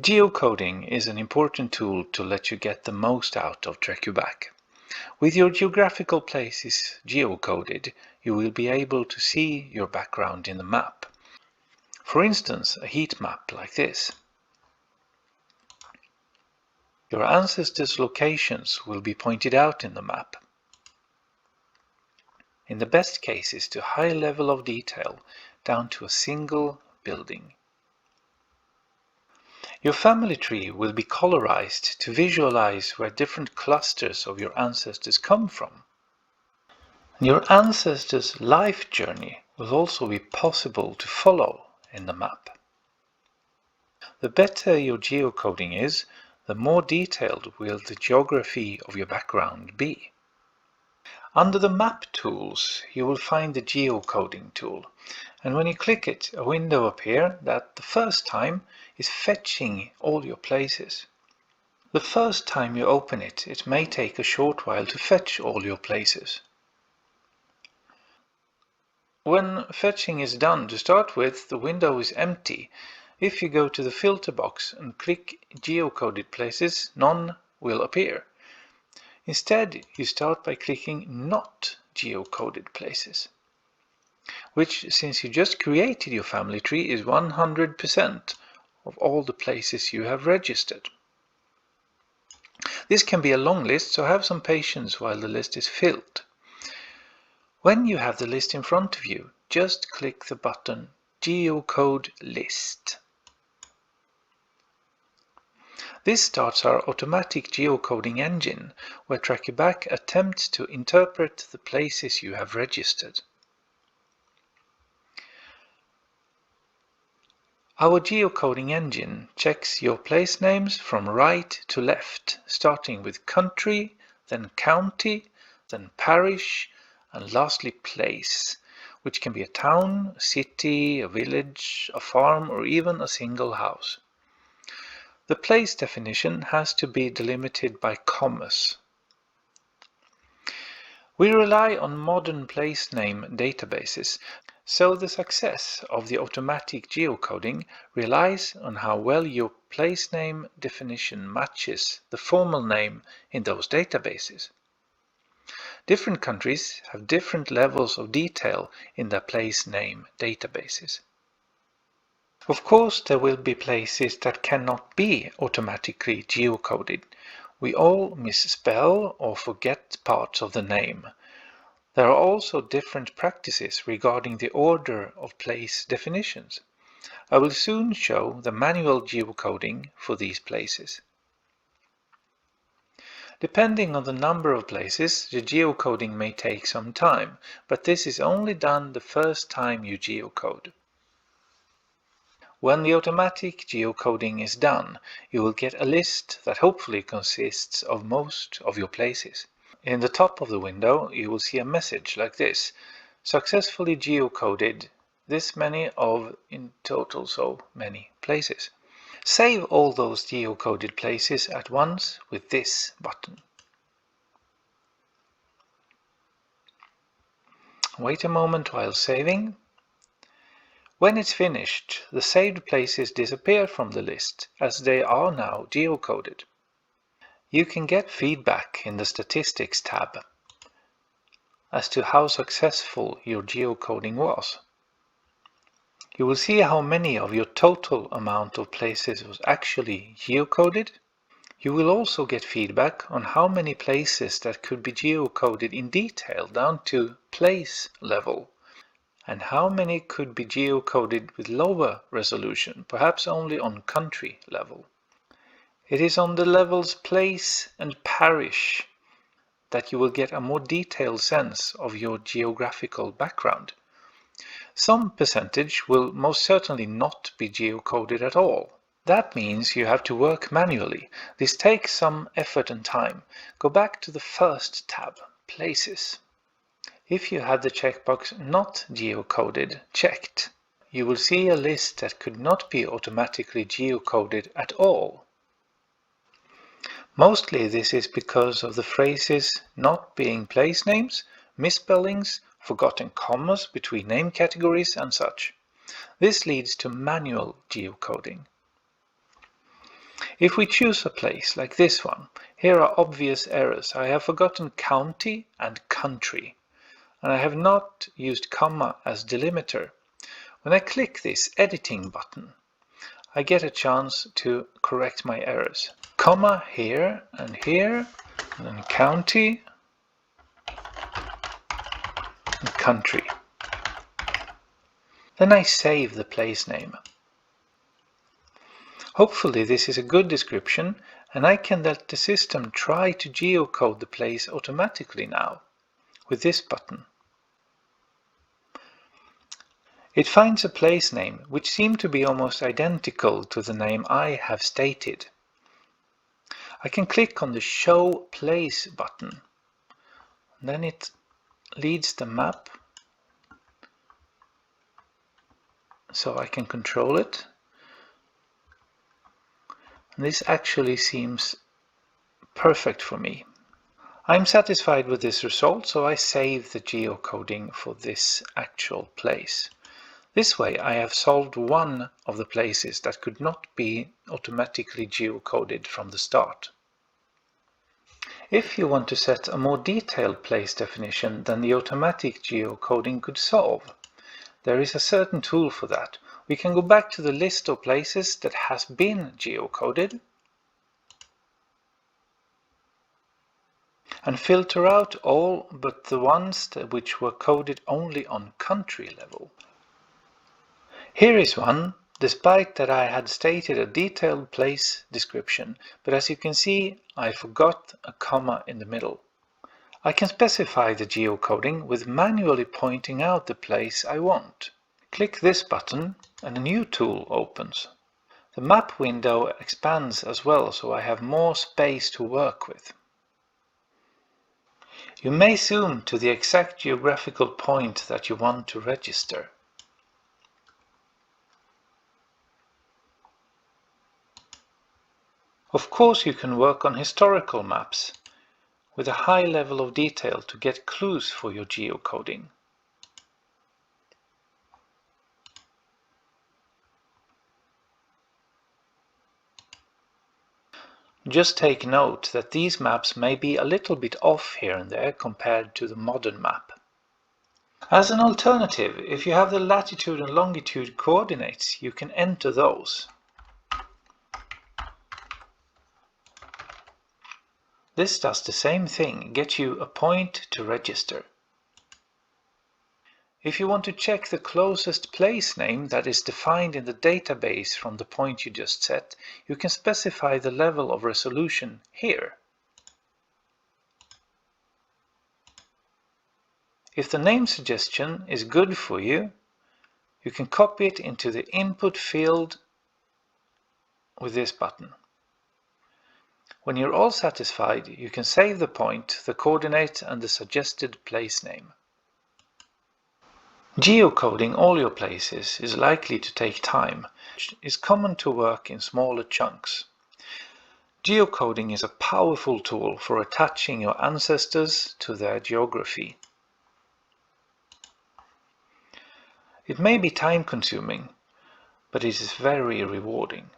Geocoding is an important tool to let you get the most out of Trackuback. With your geographical places geocoded, you will be able to see your background in the map. For instance, a heat map like this. Your ancestors' locations will be pointed out in the map. In the best cases to a high level of detail, down to a single building. Your family tree will be colorized to visualize where different clusters of your ancestors come from. Your ancestors' life journey will also be possible to follow in the map. The better your geocoding is, the more detailed will the geography of your background be. Under the Map tools, you will find the Geocoding tool, and when you click it, a window appears that the first time is fetching all your places. The first time you open it, it may take a short while to fetch all your places. When fetching is done, to start with, the window is empty. If you go to the filter box and click Geocoded Places, none will appear. Instead, you start by clicking Not Geocoded Places, which, since you just created your family tree, is 100% of all the places you have registered. This can be a long list, so have some patience while the list is filled. When you have the list in front of you, just click the button Geocode List. This starts our automatic geocoding engine, where Trackuback attempts to interpret the places you have registered. Our geocoding engine checks your place names from right to left, starting with country, then county, then parish, and lastly place, which can be a town, a city, a village, a farm, or even a single house. The place definition has to be delimited by commas. We rely on modern place name databases, so the success of the automatic geocoding relies on how well your place name definition matches the formal name in those databases. Different countries have different levels of detail in their place name databases. Of course, there will be places that cannot be automatically geocoded. We all misspell or forget parts of the name. There are also different practices regarding the order of place definitions. I will soon show the manual geocoding for these places. Depending on the number of places, the geocoding may take some time, but this is only done the first time you geocode. When the automatic geocoding is done, you will get a list that hopefully consists of most of your places. In the top of the window, you will see a message like this: successfully geocoded this many of, in total so many places. Save all those geocoded places at once with this button. Wait a moment while saving. When it's finished, the saved places disappear from the list, as they are now geocoded. You can get feedback in the Statistics tab as to how successful your geocoding was. You will see how many of your total amount of places was actually geocoded. You will also get feedback on how many places that could be geocoded in detail down to place level, and how many could be geocoded with lower resolution, perhaps only on country level. It is on the levels place and parish that you will get a more detailed sense of your geographical background. Some percentage will most certainly not be geocoded at all. That means you have to work manually. This takes some effort and time. Go back to the first tab, Places. If you had the checkbox Not Geocoded checked, you will see a list that could not be automatically geocoded at all. Mostly this is because of the phrases not being place names, misspellings, forgotten commas between name categories and such. This leads to manual geocoding. If we choose a place like this one, here are obvious errors. I have forgotten county and country, and I have not used comma as delimiter. When I click this editing button, I get a chance to correct my errors. Comma here, and then county and country. Then I save the place name. Hopefully this is a good description, and I can let the system try to geocode the place automatically now with this button. It finds a place name which seems to be almost identical to the name I have stated. I can click on the Show Place button. Then it leads the map so I can control it. And this actually seems perfect for me. I'm satisfied with this result, so I save the geocoding for this actual place. This way I have solved one of the places that could not be automatically geocoded from the start. If you want to set a more detailed place definition than the automatic geocoding could solve, there is a certain tool for that. We can go back to the list of places that has been geocoded and filter out all but the ones which were coded only on country level. Here is one, despite that I had stated a detailed place description, but as you can see, I forgot a comma in the middle. I can specify the geocoding with manually pointing out the place I want. Click this button and a new tool opens. The map window expands as well, so I have more space to work with. You may zoom to the exact geographical point that you want to register. Of course, you can work on historical maps with a high level of detail to get clues for your geocoding. Just take note that these maps may be a little bit off here and there compared to the modern map. As an alternative, if you have the latitude and longitude coordinates, you can enter those. This does the same thing, get you a point to register. If you want to check the closest place name that is defined in the database from the point you just set, you can specify the level of resolution here. If the name suggestion is good for you, you can copy it into the input field with this button. When you're all satisfied, you can save the point, the coordinate, and the suggested place name. Geocoding all your places is likely to take time. It is common to work in smaller chunks. Geocoding is a powerful tool for attaching your ancestors to their geography. It may be time-consuming, but it is very rewarding.